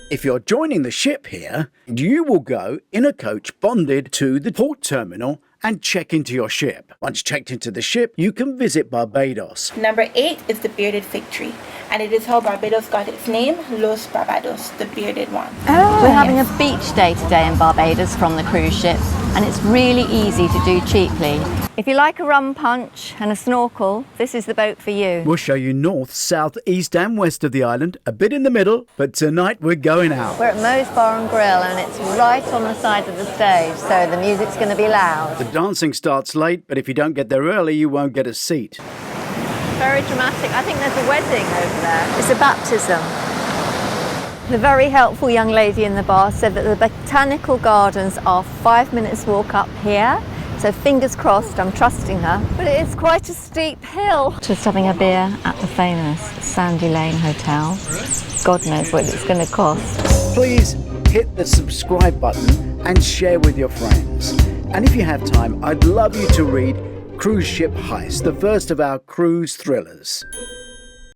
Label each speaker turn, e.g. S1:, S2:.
S1: If you're joining the ship here, you will go in a coach bonded to the port terminal and check into your ship. Once checked into the ship, you can visit Barbados.
S2: Number 8 is the bearded fig tree, and it is how Barbados got its name, Los Barbados, the bearded one.
S3: Oh, we're having a beach day today in Barbados from the cruise ship, and it's really easy to do cheaply. If you like a rum punch and a snorkel, this is the boat for you.
S1: We'll show you north, south, east and west of the island, a bit in the middle, but tonight we're going out.
S3: We're at Moe's Bar and Grill, and it's right on the side of the stage, so the music's going to be loud.
S1: The dancing starts late, but if you don't get there early, you won't get a seat.
S3: Very dramatic. I think there's a wedding over there. It's a baptism. The very helpful young lady in the bar said that the botanical gardens are 5 minutes walk up here. So fingers crossed, I'm trusting her. But it is quite a steep hill. Just having a beer at the famous Sandy Lane Hotel. God knows what it's going to cost.
S1: Please hit the subscribe button and share with your friends. And if you have time, I'd love you to read Cruise Ship Heist, the first of our cruise thrillers.